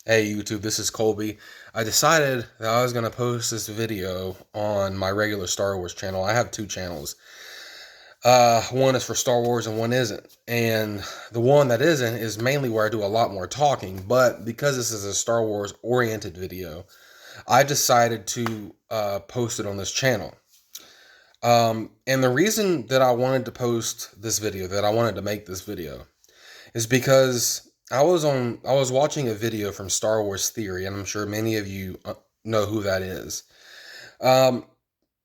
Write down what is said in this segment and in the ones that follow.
Hey YouTube, this is Colby. I decided that I was going to post this video on my regular Star Wars channel. I have two channels. One is for Star Wars and one isn't. And the one that isn't is mainly where I do a lot more talking. But because this is a Star Wars oriented video, I decided to post it on this channel. And the reason that I wanted to post this video, that I wanted to make this video, is because I was watching a video from Star Wars Theory, and I'm sure many of you know who that is. Um,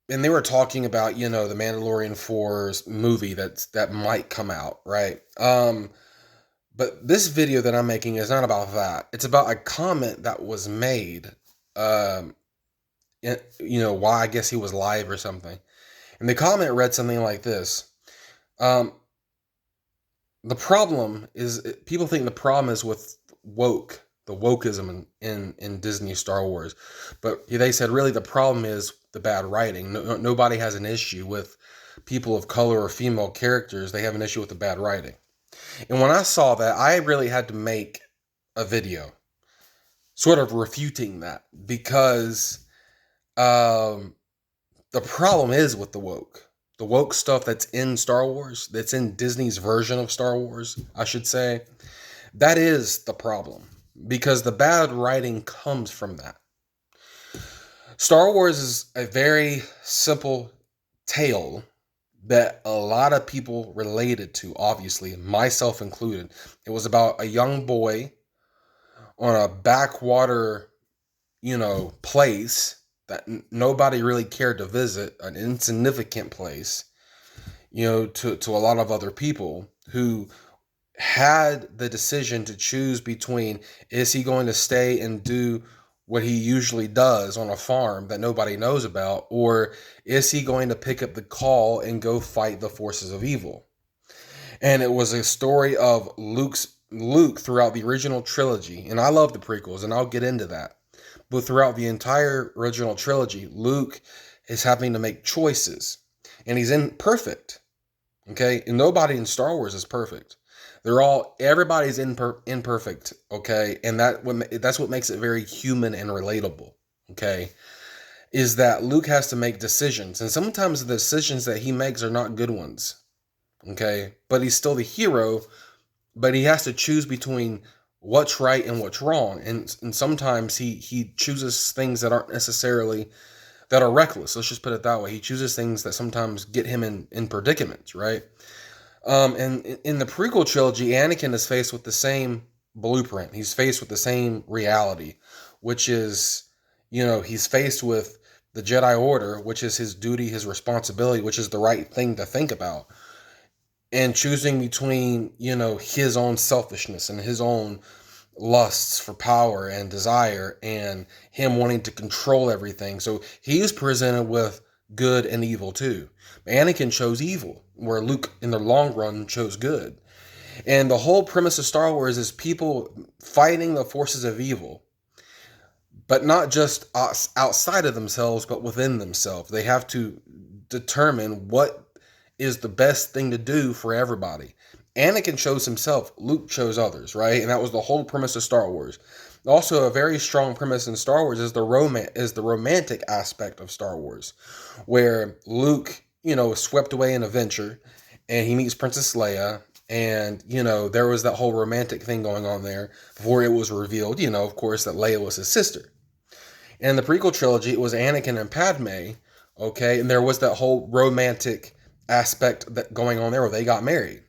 and they were talking about the Mandalorian 4's movie that might come out, right? But this video that I'm making is not about that. It's about a comment that was made. Um, why I guess he was live or something, and the comment read something like this. Um, the problem is people think the problem is with the wokeism in Disney Star Wars, but they said really the problem is the bad writing. Nobody has an issue with people of color or female characters. They have an issue with the bad writing. And when I saw that, I really had to make a video sort of refuting that because um, the problem is with the woke stuff that's in Star Wars, that's in Disney's version of Star Wars, I should say. That is the problem because the bad writing comes from that. Star Wars is a very simple tale that a lot of people related to, obviously, myself included. It was about a young boy on a backwater, place that nobody really cared to visit, an insignificant place, to a lot of other people who had the decision to choose between, is he going to stay and do what he usually does on a farm that nobody knows about, or is he going to pick up the call and go fight the forces of evil? And it was a story of Luke throughout the original trilogy, and I love the prequels, and I'll get into that. But throughout the entire original trilogy, Luke is having to make choices, and he's imperfect. Okay, and nobody in Star Wars is perfect. Everybody's imperfect. Okay, and that's what makes it very human and relatable. Okay, is that Luke has to make decisions, and sometimes the decisions that he makes are not good ones. Okay, but he's still the hero, but he has to choose between what's right and what's wrong, and sometimes he chooses things that aren't necessarily that are reckless. Let's just put it that way. He chooses things that sometimes get him in predicaments, right? And in the prequel trilogy, Anakin is faced with the same blueprint. He's faced with the same reality, which is, he's faced with the Jedi Order, which is his duty, his responsibility, which is the right thing to think about, and choosing between, his own selfishness and his own lusts for power and desire and him wanting to control everything. So he is presented with good and evil too. Anakin chose evil, where Luke in the long run chose good. And the whole premise of Star Wars is people fighting the forces of evil, but not just outside of themselves, but within themselves. They have to determine what is the best thing to do for everybody. Anakin chose himself, Luke chose others, right? And that was the whole premise of Star Wars. Also, a very strong premise in Star Wars is the romantic aspect of Star Wars, where Luke, is swept away in a venture, and he meets Princess Leia, and there was that whole romantic thing going on there before it was revealed, of course, that Leia was his sister. And in the prequel trilogy, it was Anakin and Padme, okay, and there was that whole romantic aspect that going on there where they got married.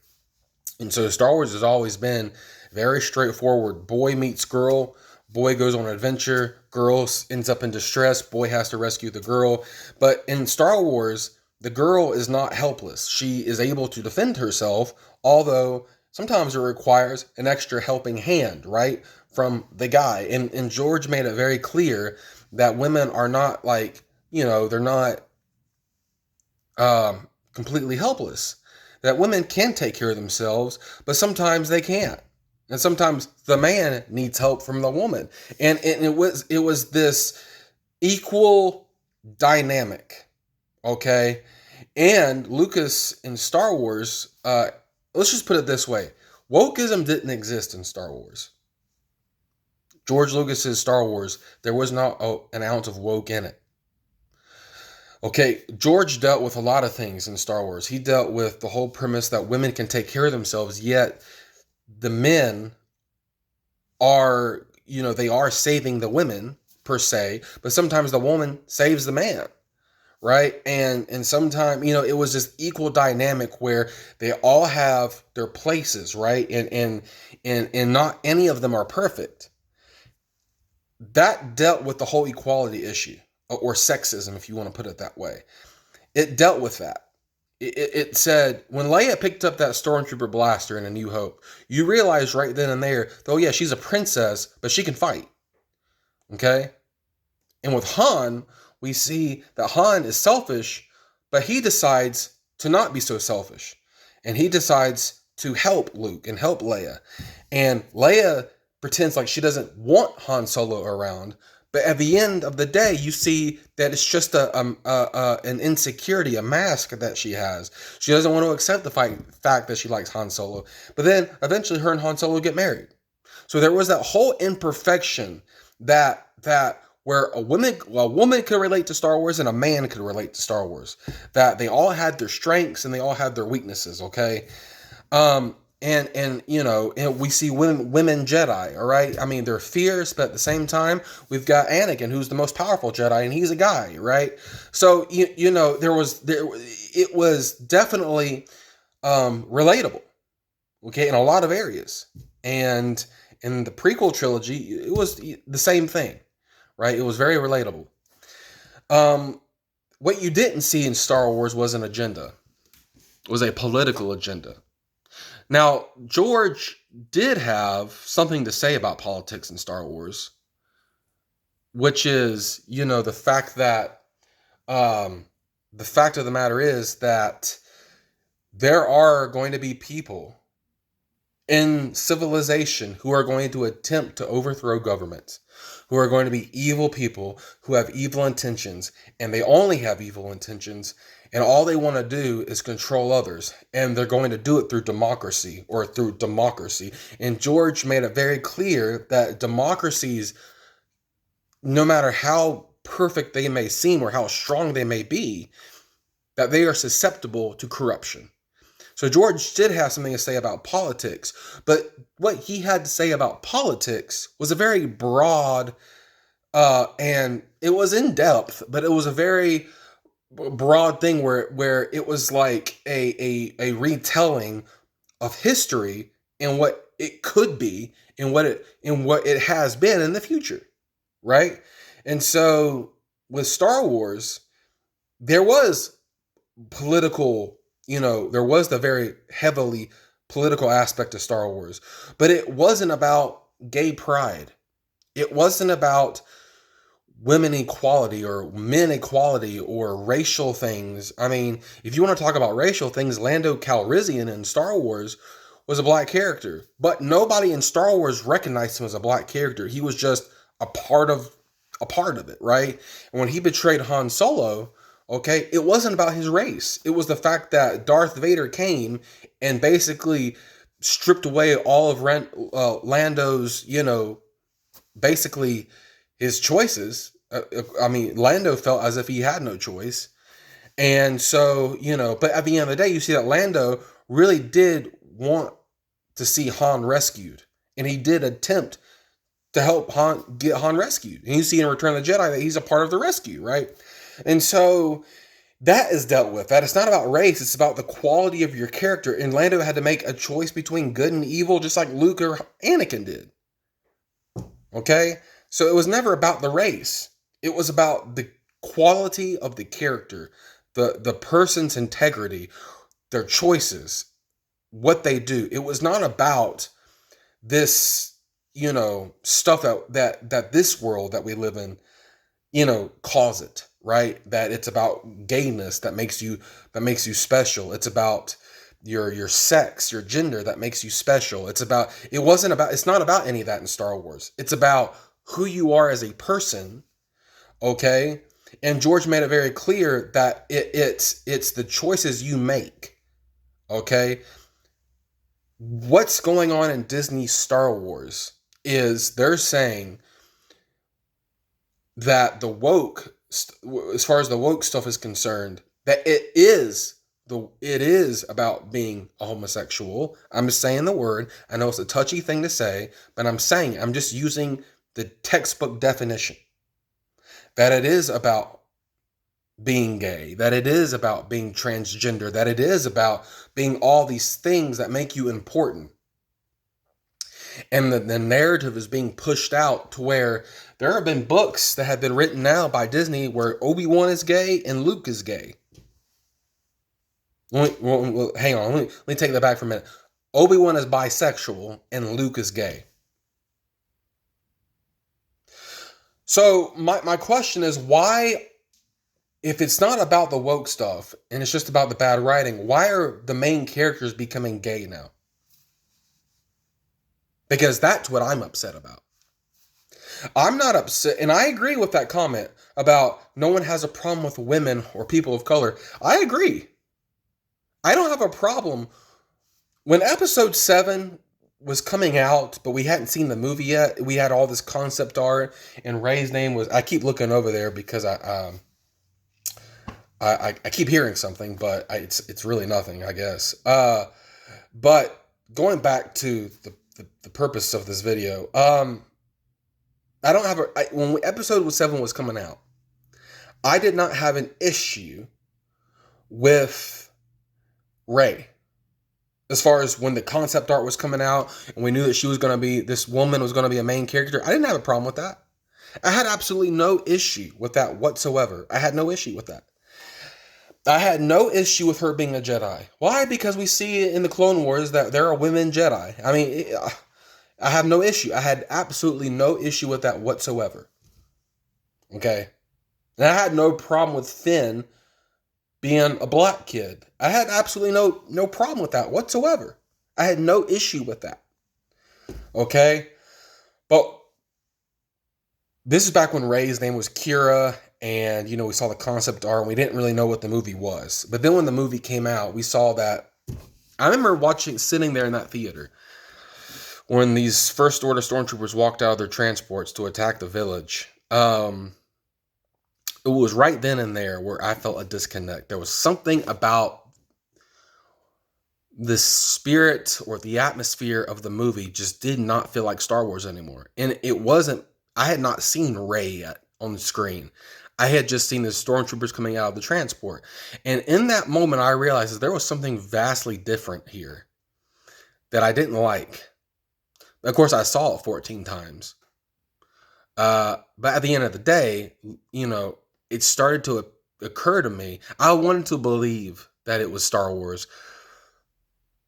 And so Star Wars has always been very straightforward. Boy meets girl, boy goes on an adventure, girl ends up in distress, boy has to rescue the girl. But in Star Wars, the girl is not helpless. She is able to defend herself, although sometimes it requires an extra helping hand, right, from the guy. And George made it very clear that women are not like, they're not completely helpless. That women can take care of themselves, but sometimes they can't. And sometimes the man needs help from the woman. And it was this equal dynamic. Okay? And Lucas in Star Wars, let's just put it this way. Wokeism didn't exist in Star Wars. George Lucas's Star Wars, there was not an ounce of woke in it. Okay, George dealt with a lot of things in Star Wars. He dealt with the whole premise that women can take care of themselves, yet the men are, they are saving the women per se, but sometimes the woman saves the man, right? And sometimes, it was this equal dynamic where they all have their places, right? And not any of them are perfect. That dealt with the whole equality issue, or sexism, if you want to put it that way. It dealt with that. It said, when Leia picked up that Stormtrooper blaster in A New Hope, you realize right then and there, though, yeah, she's a princess, but she can fight. Okay? And with Han, we see that Han is selfish, but he decides to not be so selfish. And he decides to help Luke and help Leia. And Leia pretends like she doesn't want Han Solo around, but at the end of the day, you see that it's just an insecurity, a mask that she has. She doesn't want to accept the fact that she likes Han Solo. But then eventually her and Han Solo get married. So there was that whole imperfection that where a woman could relate to Star Wars and a man could relate to Star Wars. That they all had their strengths and they all had their weaknesses, okay? And we see women Jedi, all right? I mean, they're fierce, but at the same time, we've got Anakin, who's the most powerful Jedi, and he's a guy, right? So, it was definitely relatable, okay, in a lot of areas. And in the prequel trilogy, it was the same thing, right? It was very relatable. What you didn't see in Star Wars was an agenda. It was a political agenda. Now, George did have something to say about politics in Star Wars, which is, the fact that, the fact of the matter is that there are going to be people in civilization who are going to attempt to overthrow governments, who are going to be evil people who have evil intentions, and they only have evil intentions. And all they want to do is control others. And they're going to do it through democracy. And George made it very clear that democracies, no matter how perfect they may seem or how strong they may be, that they are susceptible to corruption. So George did have something to say about politics. But what he had to say about politics was a very broad, and it was in depth, but it was a very broad thing where it was like a retelling of history and what it could be and what it has been in the future, right? And so with Star Wars, there was political, there was the very heavily political aspect of Star Wars, but it wasn't about gay pride. It wasn't about women equality or men equality or racial things. I mean, if you want to talk about racial things, Lando Calrissian in Star Wars was a black character, but nobody in Star Wars recognized him as a black character. He was just a part of it, right? And when he betrayed Han Solo, okay, it wasn't about his race. It was the fact that Darth Vader came and basically stripped away all of Lando's, basically his choices. Lando felt as if he had no choice. And so, but at the end of the day, you see that Lando really did want to see Han rescued. And he did attempt to help get Han rescued. And you see in Return of the Jedi that he's a part of the rescue, right? And so that is dealt with. That it's not about race. It's about the quality of your character. And Lando had to make a choice between good and evil, just like Luke or Anakin did. Okay? So it was never about the race. It was about the quality of the character, the person's integrity, their choices, what they do. It was not about this, stuff that this world that we live in, calls it, right? That it's about gayness that makes you special. It's about your sex, your gender that makes you special. It's not about any of that in Star Wars. It's about who you are as a person, okay? And George made it very clear that it's the choices you make, okay? What's going on in Disney's Star Wars is they're saying that the woke, as far as the woke stuff is concerned, that it is about being a homosexual. I'm just saying the word. I know it's a touchy thing to say, but I'm just using the textbook definition. That it is about being gay, that it is about being transgender, that it is about being all these things that make you important. And the narrative is being pushed out to where there have been books that have been written now by Disney where Obi-Wan is gay and Luke is gay. Hang on, let me take that back for a minute. Obi-Wan is bisexual and Luke is gay. So my question is, why, if it's not about the woke stuff and it's just about the bad writing, why are the main characters becoming gay now? Because that's what I'm upset about. I'm not upset, and I agree with that comment about no one has a problem with women or people of color. I agree. I don't have a problem. When episode 7 was coming out, but we hadn't seen the movie yet, we had all this concept art, and Rey's name was, I keep looking over there because I keep hearing something, but it's really nothing, I guess. But going back to the purpose of this video, I don't have when episode 7 was coming out, I did not have an issue with Rey. As far as when the concept art was coming out and we knew that this woman was going to be a main character, I didn't have a problem with that. I had absolutely no issue with that whatsoever. I had no issue with that. I had no issue with her being a Jedi. Why? Because we see in the Clone Wars that there are women Jedi. I mean, I have no issue. I had absolutely no issue with that whatsoever. Okay? And I had no problem with Finn being a black kid. I had absolutely no problem with that whatsoever. I had no issue with that. Okay? But this is back when Rey's name was Kira, and, we saw the concept art, and we didn't really know what the movie was. But then when the movie came out, we saw that. I remember sitting there in that theater when these First Order stormtroopers walked out of their transports to attack the village. It was right then and there where I felt a disconnect. There was something about the spirit or the atmosphere of the movie just did not feel like Star Wars anymore. And I had not seen Rey yet on the screen. I had just seen the stormtroopers coming out of the transport. And in that moment, I realized that there was something vastly different here that I didn't like. Of course, I saw it 14 times. But at the end of the day, it started to occur to me. I wanted to believe that it was Star Wars.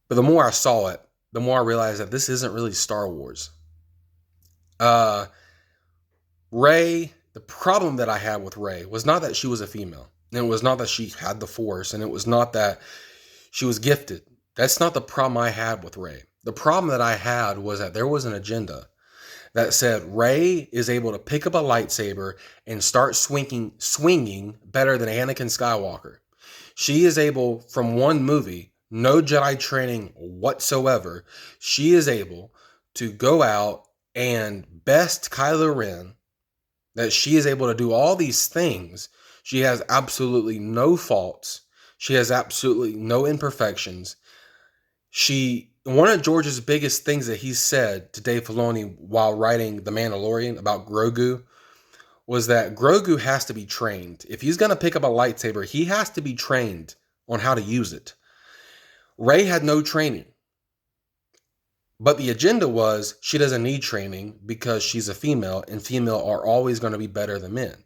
But the more I saw it, the more I realized that this isn't really Star Wars. Rey, the problem that I had with Rey was not that she was a female. And it was not that she had the Force. And it was not that she was gifted. That's not the problem I had with Rey. The problem that I had was that there was an agenda that said Rey is able to pick up a lightsaber and start swinging better than Anakin Skywalker. She is able, from one movie, no Jedi training whatsoever, she is able to go out and best Kylo Ren, that she is able to do all these things. She has absolutely no faults. She has absolutely no imperfections. One of George's biggest things that he said to Dave Filoni while writing The Mandalorian about Grogu was that Grogu has to be trained. If he's going to pick up a lightsaber, he has to be trained on how to use it. Rey had no training. But the agenda was she doesn't need training because she's a female, and female are always going to be better than men.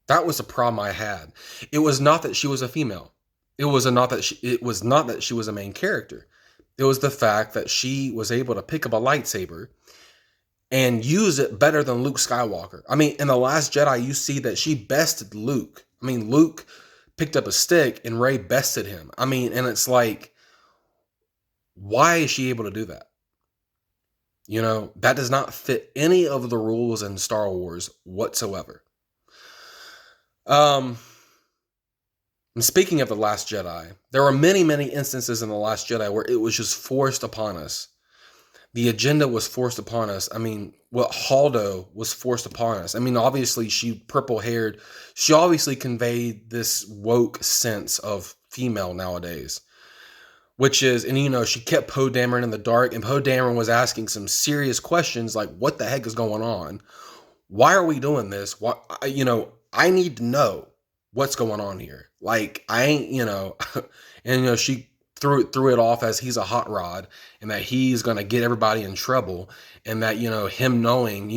That was the problem I had. It was not that she was a female. It was not that she was a main character. It was the fact that she was able to pick up a lightsaber and use it better than Luke Skywalker. I mean, in The Last Jedi, you see that she bested Luke. I mean, Luke picked up a stick and Rey bested him. I mean, and it's like, why is she able to do that? That does not fit any of the rules in Star Wars whatsoever. And speaking of The Last Jedi, there were many, many instances in The Last Jedi where it was just forced upon us The agenda was forced upon us. I mean, what Haldo was forced upon us. I mean, obviously she purple haired. She obviously conveyed this woke sense of female nowadays, which is, and she kept Poe Dameron in the dark, and Poe Dameron was asking some serious questions like, what the heck is going on? Why are we doing this? Why, I need to know what's going on here. Like, I ain't, and, she threw it off as he's a hot rod and that he's going to get everybody in trouble, and that, him knowing,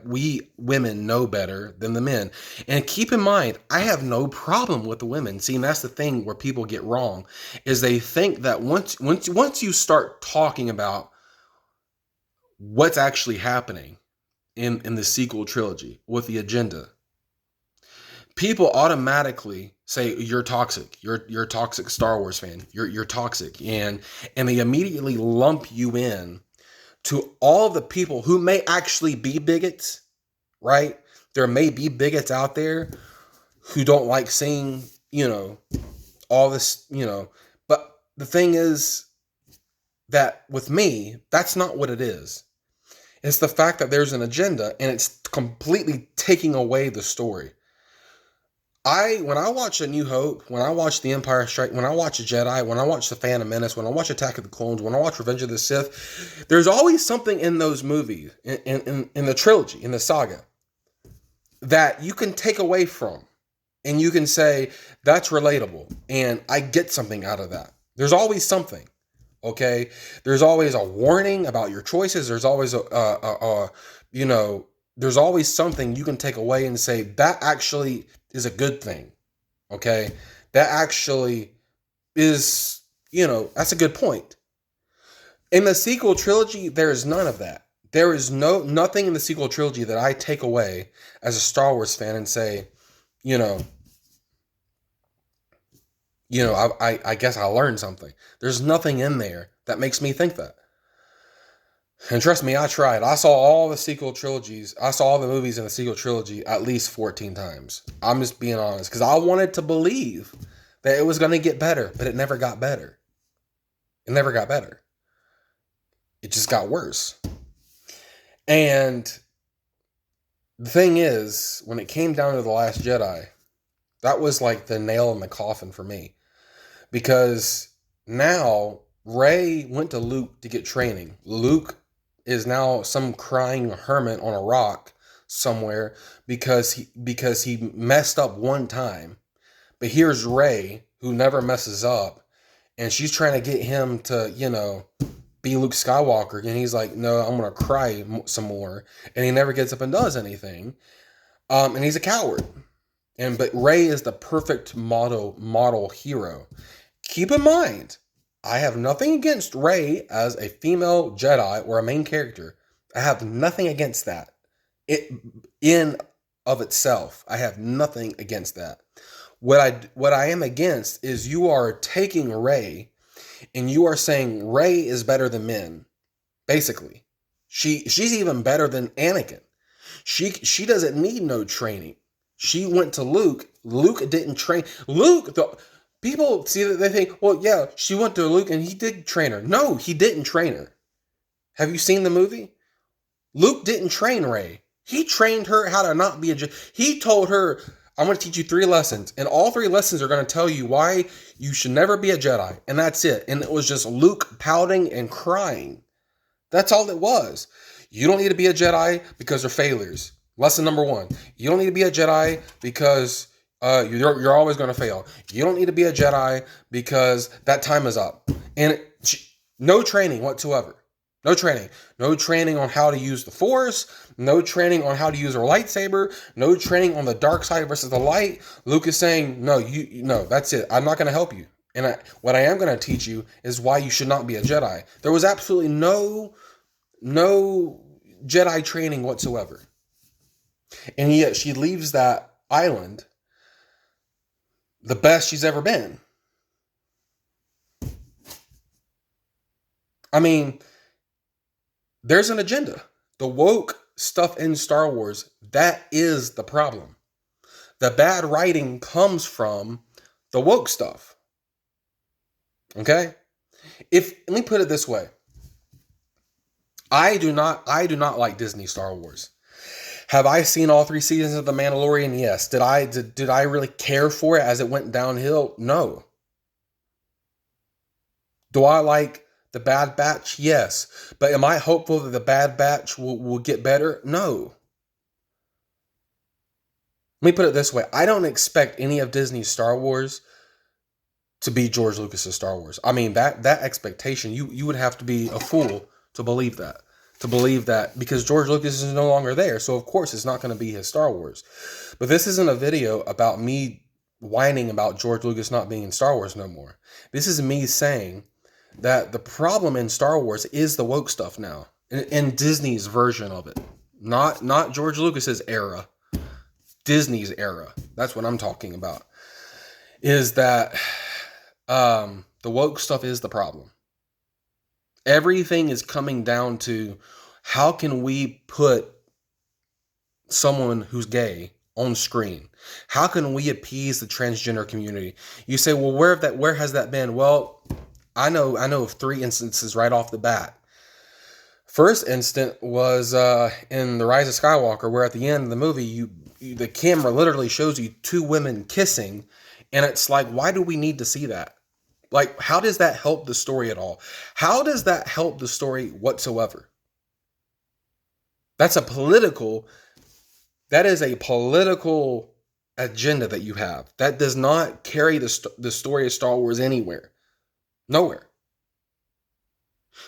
we women know better than the men. And keep in mind, I have no problem with the women. See, and that's the thing where people get wrong, is they think that once you start talking about what's actually happening in the sequel trilogy with the agenda, people automatically say you're toxic. You're a toxic Star Wars fan. You're toxic, and they immediately lump you in to all the people who may actually be bigots, right? There may be bigots out there who don't like seeing, all this, but the thing is that with me, that's not what it is. It's the fact that there's an agenda and it's completely taking away the story. When I watch A New Hope, when I watch The Empire Strike, when I watch Jedi, when I watch The Phantom Menace, when I watch Attack of the Clones, when I watch Revenge of the Sith, there's always something in those movies, in the trilogy, in the saga, that you can take away from. And you can say, that's relatable. And I get something out of that. There's always something. Okay? There's always a warning about your choices. There's always there's always something you can take away and say, that actually is a good thing. Okay? That actually is, that's a good point. In the sequel trilogy, there is none of that. There is nothing in the sequel trilogy that I take away as a Star Wars fan and say, I guess I learned something. There's nothing in there that makes me think that. And trust me, I tried. I saw all the sequel trilogies. I saw all the movies in the sequel trilogy at least 14 times. I'm just being honest. Because I wanted to believe that it was going to get better. But it never got better. It never got better. It just got worse. And the thing is, when it came down to The Last Jedi, that was like the nail in the coffin for me. Because now Rey went to Luke to get training. Luke is now some crying hermit on a rock somewhere because he messed up one time. But here's Rey, who never messes up, and she's trying to get him to, be Luke Skywalker, and he's like, no, I'm gonna cry some more, and he never gets up and does anything, and he's a coward. But Rey is the perfect model hero. Keep in mind, I have nothing against Rey as a female Jedi or a main character. I have nothing against that. In of itself, I have nothing against that. What I am against is you are taking Rey and you are saying Rey is better than men. Basically, she's even better than Anakin. She doesn't need no training. She went to Luke. Luke didn't train. People see that they think, well, yeah, she went to Luke and he did train her. No, he didn't train her. Have you seen the movie? Luke didn't train Rey. He trained her how to not be a Jedi. He told her, I'm going to teach you 3 lessons. And all 3 lessons are going to tell you why you should never be a Jedi. And that's it. And it was just Luke pouting and crying. That's all it was. You don't need to be a Jedi because they're failures. Lesson number 1. You don't need to be a Jedi because you're always going to fail. You don't need to be a Jedi because that time is up. And no training whatsoever. No training. No training on how to use the Force. No training on how to use her lightsaber. No training on the dark side versus the light. Luke is saying, no, that's it. I'm not going to help you. And what I am going to teach you is why you should not be a Jedi. There was absolutely no Jedi training whatsoever. And yet she leaves that island the best she's ever been. I mean, there's an agenda. The woke stuff in Star Wars, that is the problem. The bad writing comes from the woke stuff. Okay? Let me put it this way. I do not like Disney Star Wars. Have I seen all 3 seasons of The Mandalorian? Yes. Did I really care for it as it went downhill? No. Do I like The Bad Batch? Yes. But am I hopeful that The Bad Batch will get better? No. Let me put it this way. I don't expect any of Disney's Star Wars to be George Lucas's Star Wars. I mean, that expectation, you would have to be a fool to believe that. To believe that, because George Lucas is no longer there. So of course it's not going to be his Star Wars. But this isn't a video about me whining about George Lucas not being in Star Wars no more. This is me saying that the problem in Star Wars is the woke stuff now. In Disney's version of it. Not George Lucas's era. Disney's era. That's what I'm talking about. Is that the woke stuff is the problem. Everything is coming down to how can we put someone who's gay on screen? How can we appease the transgender community? You say, well, where has that been? Well, I know of 3 instances right off the bat. First instant was in The Rise of Skywalker, where at the end of the movie, the camera literally shows you 2 women kissing, and it's like, why do we need to see that? Like, how does that help the story at all? How does that help the story whatsoever? That is a political agenda that you have. That does not carry the story of Star Wars anywhere. Nowhere.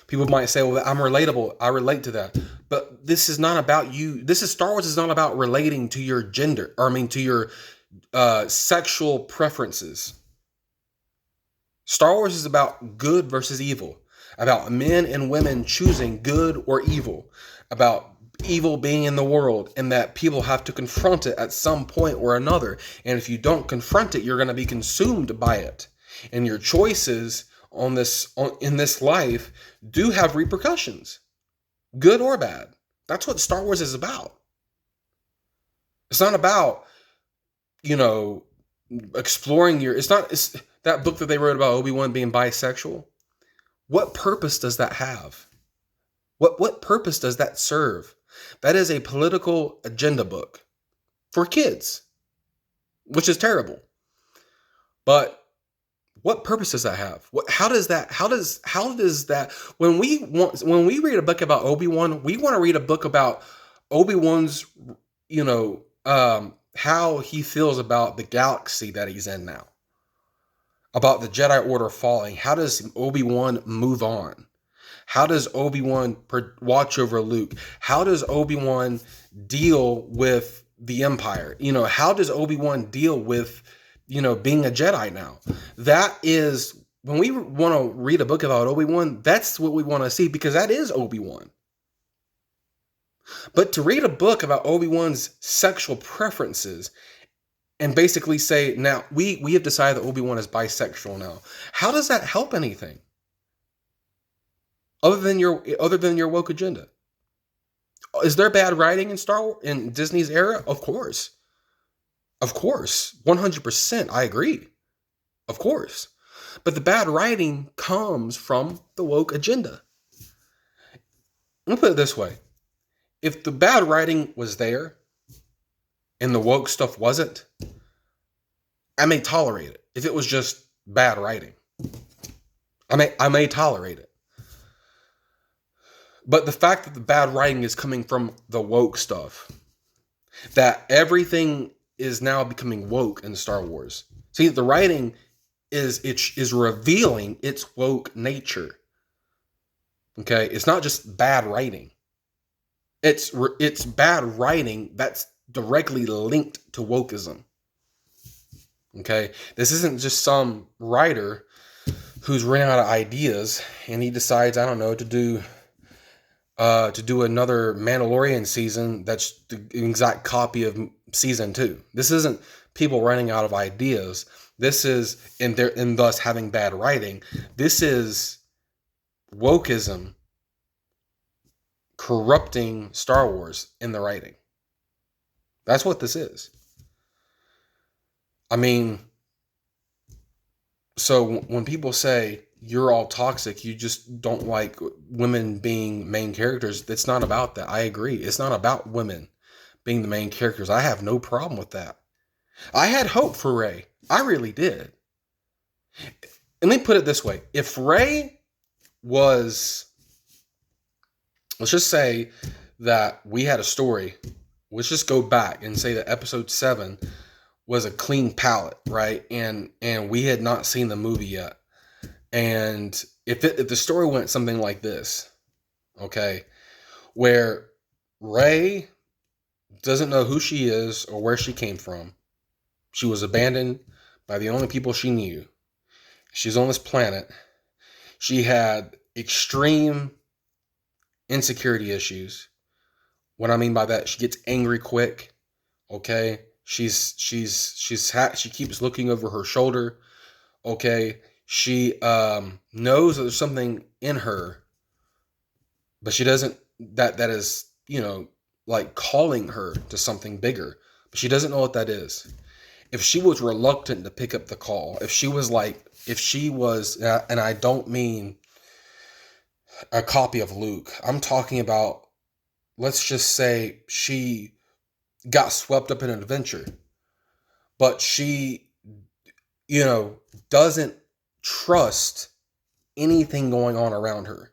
People might say, well, I'm relatable. I relate to that. But this is not about you. Star Wars is not about relating to your gender, to your sexual preferences. Star Wars is about good versus evil, about men and women choosing good or evil, about evil being in the world, and that people have to confront it at some point or another. And if you don't confront it, you're going to be consumed by it. And your choices in this life do have repercussions, good or bad. That's what Star Wars is about. It's not about, exploring it's that book that they wrote about Obi-Wan being bisexual. What purpose does that have? What purpose does that serve? That is a political agenda book for kids, which is terrible. But what purpose does that have? How does that when we read a book about Obi-Wan, we want to read a book about Obi-Wan's, how he feels about the galaxy that he's in now. About the Jedi Order falling. How does Obi-Wan move on? How does Obi-Wan watch over Luke? How does Obi-Wan deal with the Empire? How does Obi-Wan deal with, being a Jedi now? That is, when we want to read a book about Obi-Wan, that's what we want to see, because that is Obi-Wan. But to read a book about Obi-Wan's sexual preferences and basically say, now, we have decided that Obi-Wan is bisexual now. How does that help anything? Other than your woke agenda. Is there bad writing in Star Wars, in Disney's era? Of course. 100%. I agree. Of course. But the bad writing comes from the woke agenda. Let me put it this way. If the bad writing was there and the woke stuff wasn't, I may tolerate it. If it was just bad writing, I may tolerate it. But the fact that the bad writing is coming from the woke stuff, that everything is now becoming woke in Star Wars. See, the writing is revealing its woke nature. Okay, it's not just bad writing. It's bad writing that's directly linked to wokeism. Okay, this isn't just some writer who's running out of ideas and he decides, I don't know, to do another Mandalorian season that's the exact copy of season 2. This isn't people running out of ideas. This is, and thus having bad writing. This is wokeism corrupting Star Wars in the writing. That's what this is. I mean, so when people say, you're all toxic. You just don't like women being main characters. It's not about that. I agree. It's not about women being the main characters. I have no problem with that. I had hope for Rey. I really did. And let me put it this way. If Rey was, let's just say that we had a story. Let's just go back and say that episode 7 was a clean palette, right? And we had not seen the movie yet. And if the story went something like this, okay, where Rey doesn't know who she is or where she came from. She was abandoned by the only people she knew. She's on this planet. She had extreme insecurity issues. What I mean by that, she gets angry quick. Okay, she keeps looking over her shoulder. Okay, she knows that there's something in her, but she doesn't. That is, like calling her to something bigger, but she doesn't know what that is. If she was reluctant to pick up the call, if she was, and I don't mean a copy of Luke, I'm talking about, let's just say she got swept up in an adventure, but she, doesn't trust anything going on around her.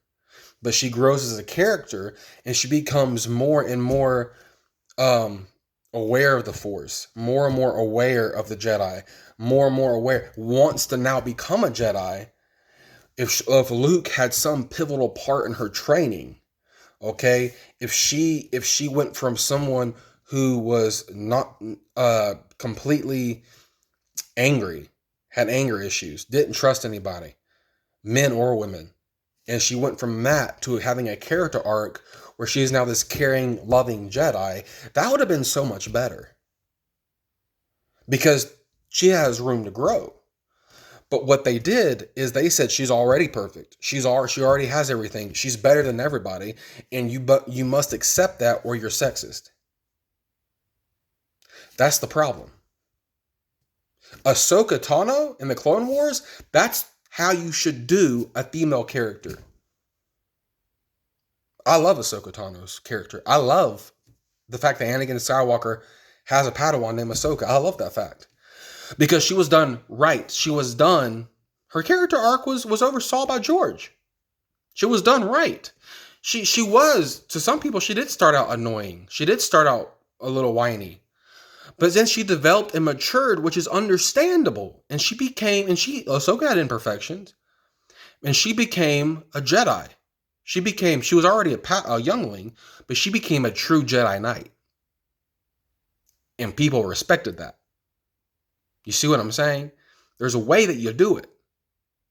But she grows as a character and she becomes more and more aware of the Force, more and more aware of the Jedi, more and more aware, wants to now become a Jedi. If Luke had some pivotal part in her training, okay, if she went from someone who was not completely angry, had anger issues, didn't trust anybody, men or women, and she went from that to having a character arc where she is now this caring, loving Jedi, that would have been so much better. Because she has room to grow. But what they did is they said she's already perfect. She already has everything. She's better than everybody, and you must accept that or you're sexist. That's the problem. Ahsoka Tano in the Clone Wars, that's how you should do a female character. I love Ahsoka Tano's character. I love the fact that Anakin Skywalker has a Padawan named Ahsoka. I love that fact. Because she was done right. Her character arc was oversaw by George. She was done right. She was, to some people, she did start out annoying. She did start out a little whiny. But then she developed and matured, which is understandable. And Ahsoka had imperfections. And she became a Jedi. She was already a youngling, but she became a true Jedi Knight. And people respected that. You see what I'm saying? There's a way that you do it.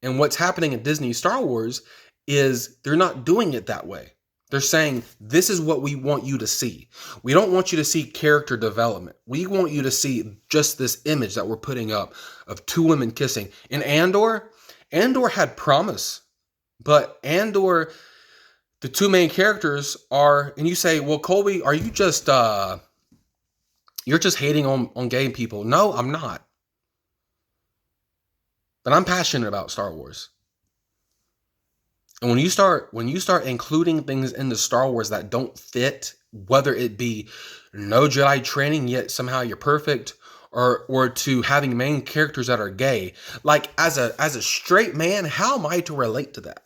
And what's happening in Disney Star Wars is they're not doing it that way. They're saying, this is what we want you to see. We don't want you to see character development. We want you to see just this image that we're putting up of two women kissing. In Andor had promise. But Andor, the two main characters are, and you say, well, Colby, are you just, you're just hating on gay people? No, I'm not. But I'm passionate about Star Wars. And when you start including things into Star Wars that don't fit, whether it be no Jedi training yet somehow you're perfect, or to having main characters that are gay, like as a straight man, how am I to relate to that?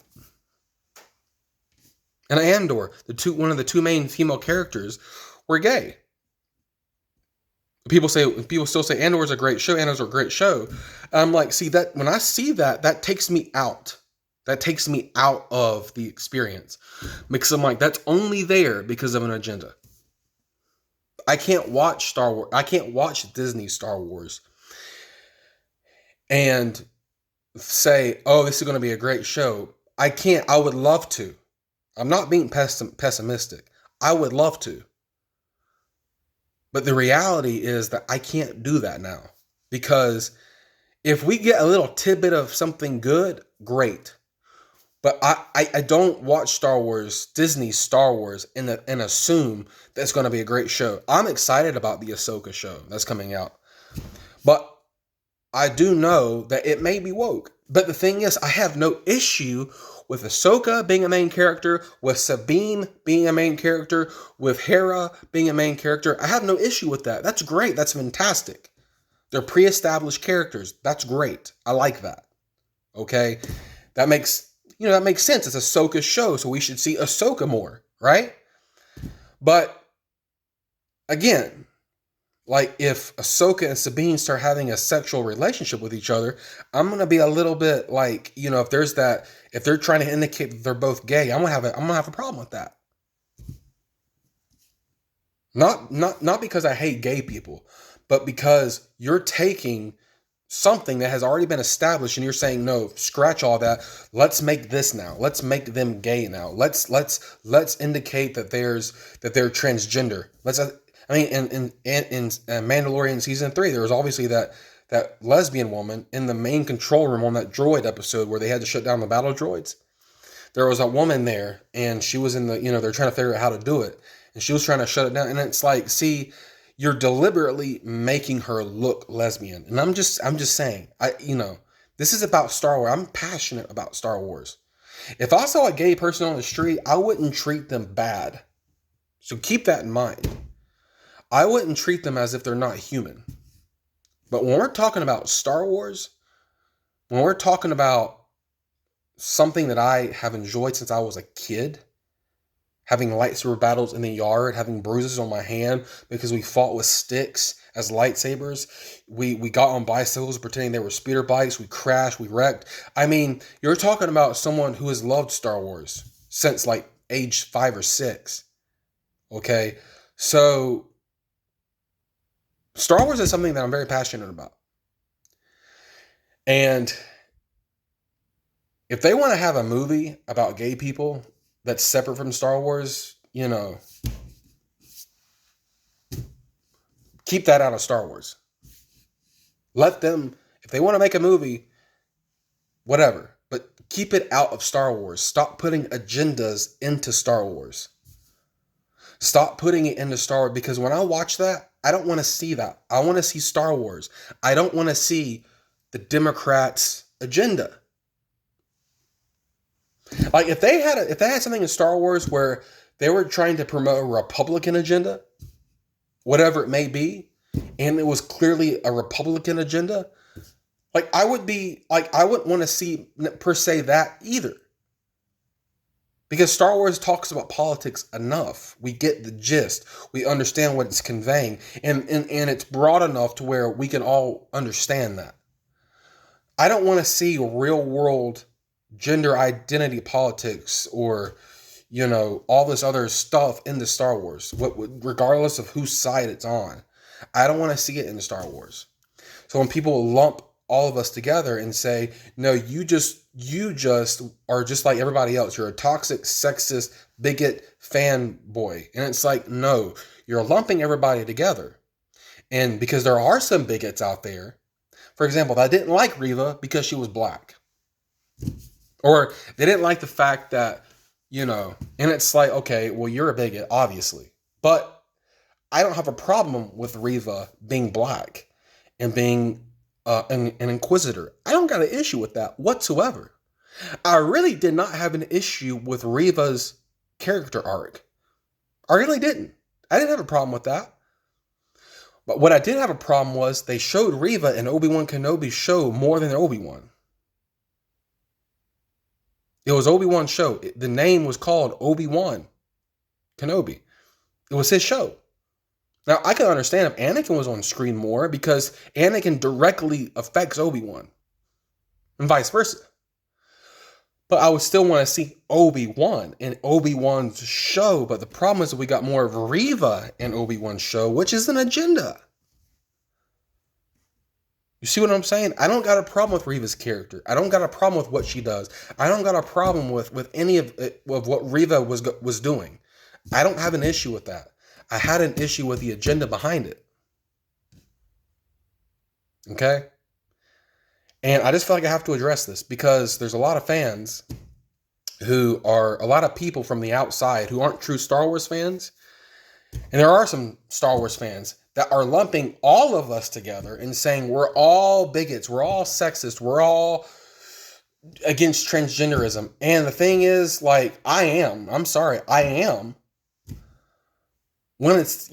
And Andor, one of the two main female characters were gay. People still say Andor's a great show. Andor's a great show. I'm like, see that when I see that takes me out. That takes me out of the experience. Because I'm like, that's only there because of an agenda. I can't watch Star Wars. I can't watch Disney Star Wars and say, oh, this is going to be a great show. I can't. I would love to. I'm not being pessimistic. I would love to. But the reality is that I can't do that now. Because if we get a little tidbit of something good, great. But I don't watch Star Wars, Disney Star Wars, and assume that's going to be a great show. I'm excited about the Ahsoka show that's coming out. But I do know that it may be woke. But the thing is, I have no issue with Ahsoka being a main character, with Sabine being a main character, with Hera being a main character. I have no issue with that. That's great. That's fantastic. They're pre-established characters. That's great. I like that. Okay? That makes sense. It's Ahsoka's show, so we should see Ahsoka more, right? But again, like if Ahsoka and Sabine start having a sexual relationship with each other, I'm gonna be a little bit like, if they're trying to indicate that they're both gay, I'm gonna have a problem with that. Not because I hate gay people, but because you're taking something that has already been established and you're saying, no, scratch all that. Let's make this now. Let's make them gay now. Let's indicate that they're transgender. In Mandalorian season 3, there was obviously that lesbian woman in the main control room on that droid episode where they had to shut down the battle droids. There was a woman there, and she was in the, they're trying to figure out how to do it, and she was trying to shut it down. And it's like, see, you're deliberately making her look lesbian. And I'm just saying, this is about Star Wars. I'm passionate about Star Wars. If I saw a gay person on the street, I wouldn't treat them bad. So keep that in mind. I wouldn't treat them as if they're not human. But when we're talking about Star Wars, when we're talking about something that I have enjoyed since I was a kid, having lightsaber battles in the yard, having bruises on my hand because we fought with sticks as lightsabers. We got on bicycles pretending they were speeder bikes. We crashed, we wrecked. I mean, you're talking about someone who has loved Star Wars since like age 5 or 6. Okay? So Star Wars is something that I'm very passionate about. And if they want to have a movie about gay people that's separate from Star Wars, keep that out of Star Wars. Let them, if they want to make a movie, whatever, but keep it out of Star Wars. Stop putting agendas into Star Wars. Stop putting it into Star Wars, because when I watch that, I don't want to see that. I want to see Star Wars. I don't want to see the Democrats' agenda. Like if they had something in Star Wars where they were trying to promote a Republican agenda, whatever it may be, and it was clearly a Republican agenda, I wouldn't want to see per se that either. Because Star Wars talks about politics enough. We get the gist. We understand what it's conveying. And it's broad enough to where we can all understand that. I don't want to see real world gender identity politics or, all this other stuff in the Star Wars, regardless of whose side it's on. I don't want to see it in the Star Wars. So when people lump all of us together and say, no, you just are just like everybody else. You're a toxic, sexist, bigot fanboy. And it's like, no, you're lumping everybody together. And because there are some bigots out there, for example, that didn't like Reva because she was black. Or they didn't like the fact that, and it's like, okay, well, you're a bigot, obviously. But I don't have a problem with Reva being black and being an inquisitor. I don't got an issue with that whatsoever. I really did not have an issue with Reva's character arc. I really didn't. I didn't have a problem with that. But what I did have a problem was they showed Reva and Obi-Wan Kenobi's show more than Obi-Wan. It was Obi-Wan's show. The name was called Obi-Wan Kenobi. It was his show. Now, I can understand if Anakin was on screen more because Anakin directly affects Obi-Wan and vice versa. But I would still want to see Obi-Wan in Obi-Wan's show. But the problem is that we got more of Reva in Obi-Wan's show, which is an agenda. You see what I'm saying? I don't got a problem with Reva's character. I don't got a problem with what she does. I don't got a problem with any of what Reva was doing. I don't have an issue with that. I had an issue with the agenda behind it. Okay? And I just feel like I have to address this because there's a lot of fans who are a lot of people from the outside who aren't true Star Wars fans. And there are some Star Wars fans that are lumping all of us together and saying we're all bigots, we're all sexist, we're all against transgenderism. And the thing is, like, I'm sorry, I am. When it's,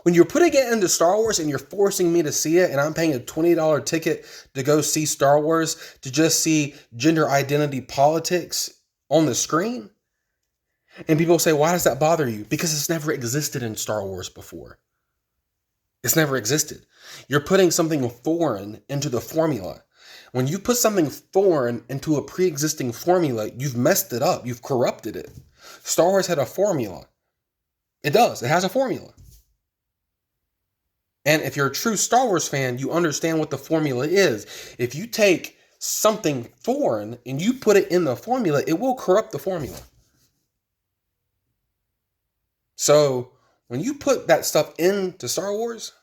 when you're putting it into Star Wars and you're forcing me to see it, and I'm paying a $20 ticket to go see Star Wars to just see gender identity politics on the screen, and people say, why does that bother you? Because it's never existed in Star Wars before. It's never existed. You're putting something foreign into the formula. When you put something foreign into a pre-existing formula, you've messed it up. You've corrupted it. Star Wars had a formula. It does. It has a formula. And if you're a true Star Wars fan, you understand what the formula is. If you take something foreign and you put it in the formula, it will corrupt the formula. So when you put that stuff into Star Wars,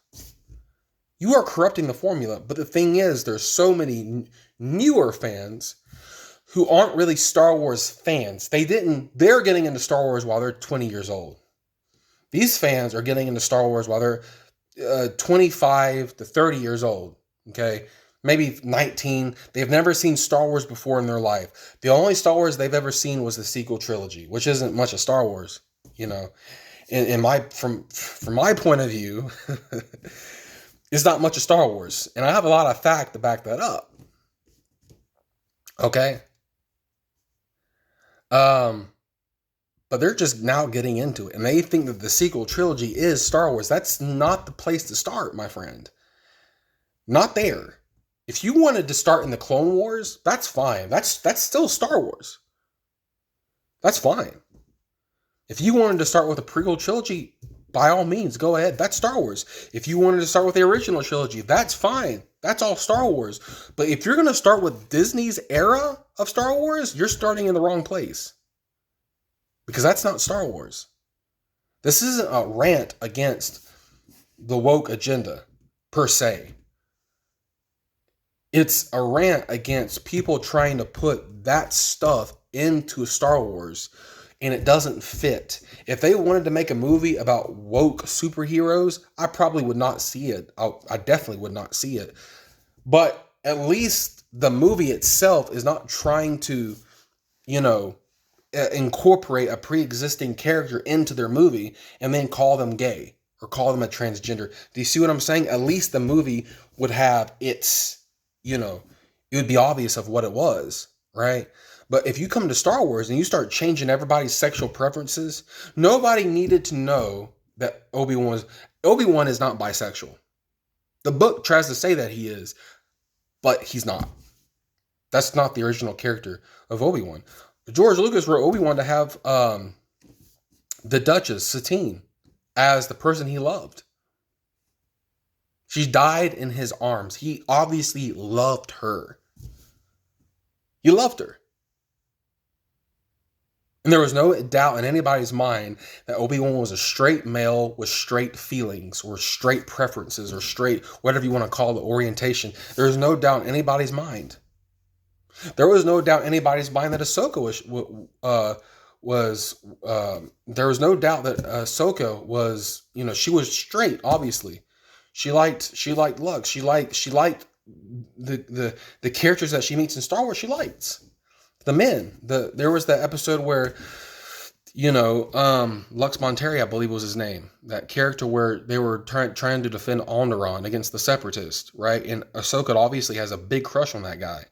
you are corrupting the formula. But the thing is, there's so many newer fans who aren't really Star Wars fans. They're getting into Star Wars while they're 20 years old. These fans are getting into Star Wars while they're 25 to 30 years old. Okay. Maybe 19. They've never seen Star Wars before in their life. The only Star Wars they've ever seen was the sequel trilogy, which isn't much of Star Wars, from my point of view, it's not much of Star Wars. And I have a lot of fact to back that up. Okay. But they're just now getting into it. And they think that the sequel trilogy is Star Wars. That's not the place to start, my friend. Not there. If you wanted to start in the Clone Wars, that's fine. That's still Star Wars. That's fine. If you wanted to start with a prequel trilogy, by all means, go ahead. That's Star Wars. If you wanted to start with the original trilogy, that's fine. That's all Star Wars. But if you're going to start with Disney's era of Star Wars, you're starting in the wrong place. Because that's not Star Wars. This isn't a rant against the woke agenda, per se. It's a rant against people trying to put that stuff into Star Wars, and it doesn't fit. If they wanted to make a movie about woke superheroes, I probably would not see it. I definitely would not see it. But at least the movie itself is not trying to, incorporate a pre-existing character into their movie and then call them gay or call them a transgender. Do you see what I'm saying? At least the movie would have its, it would be obvious of what it was, right? But if you come to Star Wars and you start changing everybody's sexual preferences, nobody needed to know that Obi-Wan is not bisexual. The book tries to say that he is, but he's not. That's not the original character of Obi-Wan. George Lucas wrote Obi-Wan to have the Duchess, Satine, as the person he loved. She died in his arms. He obviously loved her. He loved her. And there was no doubt in anybody's mind that Obi-Wan was a straight male with straight feelings or straight preferences or straight, whatever you want to call the orientation. There was no doubt in anybody's mind. There was no doubt in anybody's mind that Ahsoka there was no doubt that Ahsoka was, she was straight, obviously. She liked Luke. She liked the characters that she meets in Star Wars. She likes the men. There was that episode where, Lux Monteri, I believe was his name. That character where they were trying to defend Alderaan against the Separatists, right? And Ahsoka obviously has a big crush on that guy.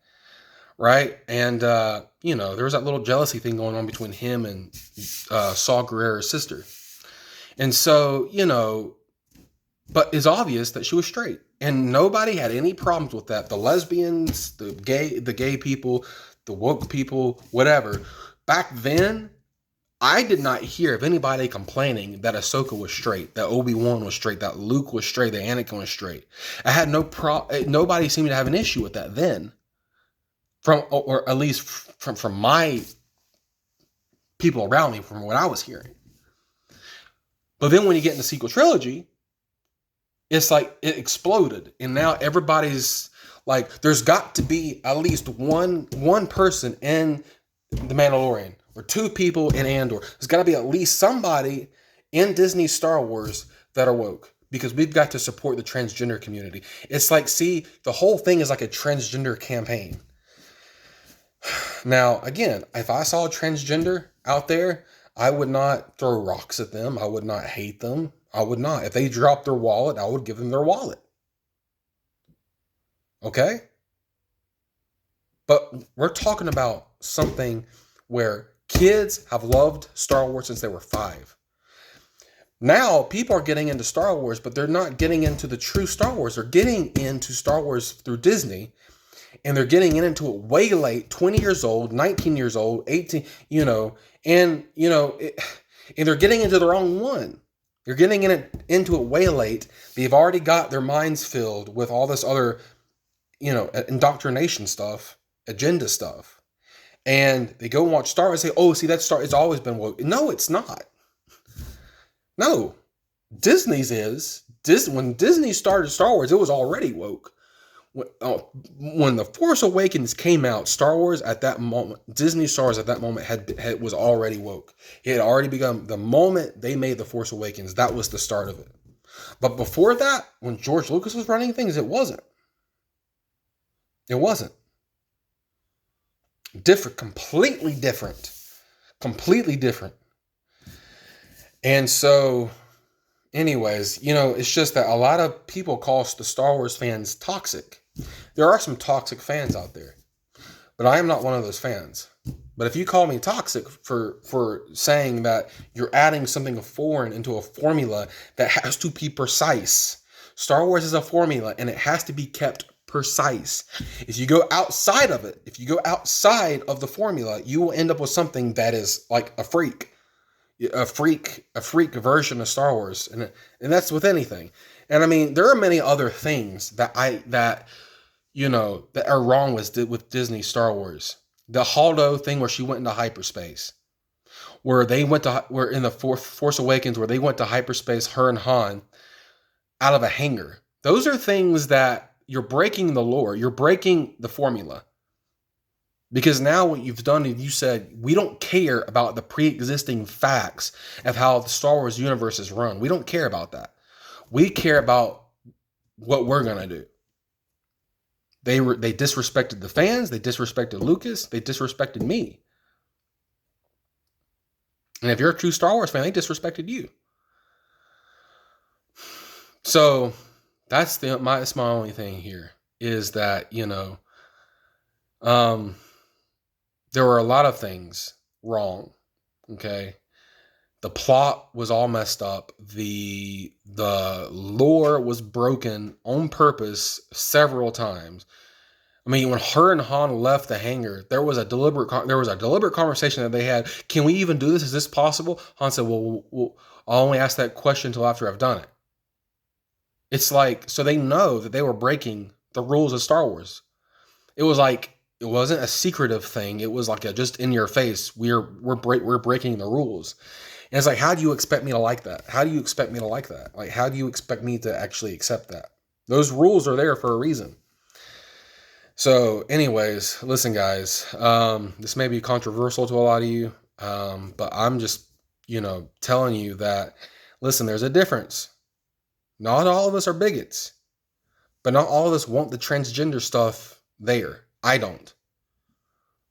Right. And, there was that little jealousy thing going on between him and Saw Gerrera's sister. And so, but it's obvious that she was straight and nobody had any problems with that. The lesbians, the gay people, the woke people, whatever. Back then, I did not hear of anybody complaining that Ahsoka was straight, that Obi-Wan was straight, that Luke was straight, that Anakin was straight. I had nobody seemed to have an issue with that then. Or at least from my people around me, from what I was hearing. But then when you get in the sequel trilogy, it's like it exploded. And now everybody's like, there's got to be at least one person in The Mandalorian or two people in Andor. There's got to be at least somebody in Disney Star Wars that are woke because we've got to support the transgender community. It's like, see, the whole thing is like a transgender campaign. Now, again, if I saw a transgender out there, I would not throw rocks at them. I would not hate them. I would not. If they dropped their wallet, I would give them their wallet. Okay? But we're talking about something where kids have loved Star Wars since they were 5. Now, people are getting into Star Wars, but they're not getting into the true Star Wars. They're getting into Star Wars through Disney, and they're getting into it way late, 20 years old, 19 years old, 18, and they're getting into the wrong one. They're getting into it way late. They've already got their minds filled with all this other, indoctrination stuff, agenda stuff. And they go and watch Star Wars and say, oh, see, it's always been woke. No, it's not. No. Disney's is. When Disney started Star Wars, it was already woke. When The Force Awakens came out, Star Wars at that moment, Disney Star Wars at that moment was already woke. It had already begun. The moment they made The Force Awakens, that was the start of it. But before that, when George Lucas was running things, it wasn't. It wasn't. Different, completely different. Completely different. And so, anyways, it's just that a lot of people call the Star Wars fans toxic. There are some toxic fans out there, but I am not one of those fans. But if you call me toxic for saying that you're adding something foreign into a formula that has to be precise, Star Wars is a formula and it has to be kept precise. If you go outside of it, if you go outside of the formula, you will end up with something that is like a freak version of Star Wars, and that's with anything. And I mean, there are many other things that are wrong with Disney Star Wars. The Holdo thing where she went into hyperspace, where in the Force Awakens, where they went to hyperspace, her and Han, out of a hangar. Those are things that you're breaking the lore. You're breaking the formula. Because now what you've done is you said, we don't care about the pre-existing facts of how the Star Wars universe is run. We don't care about that. We care about what we're going to do. They disrespected the fans. They disrespected Lucas. They disrespected me. And if you're a true Star Wars fan, they disrespected you. So that's my only thing here is that, there were a lot of things wrong. Okay. The plot was all messed up. The lore was broken on purpose several times. I mean, when her and Han left the hangar, there was a deliberate conversation that they had. Can we even do this? Is this possible? Han said, well, I'll only ask that question until after I've done it. It's like, so they know that they were breaking the rules of Star Wars. It was like, it wasn't a secretive thing. It was like a just in your face. We're breaking the rules. And it's like, how do you expect me to like that? How do you expect me to like that? Like, how do you expect me to actually accept that? Those rules are there for a reason. So anyways, listen guys, this may be controversial to a lot of you, but I'm just, telling you that, listen, there's a difference. Not all of us are bigots, but not all of us want the transgender stuff there. I don't.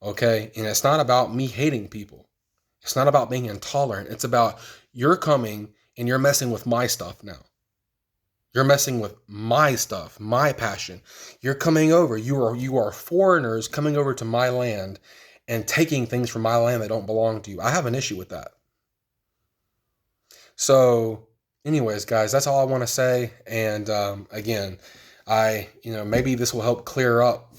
Okay? And it's not about me hating people. It's not about being intolerant. It's about you're coming and you're messing with my stuff now. You're messing with my stuff, my passion. You're coming over. You are foreigners coming over to my land and taking things from my land that don't belong to you. I have an issue with that. So, anyways, guys, that's all I want to say. And again, maybe this will help clear up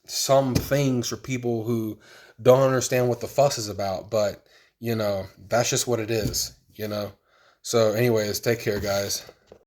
some things for people who don't understand what the fuss is about. But, that's just what it is, So anyways, take care, guys.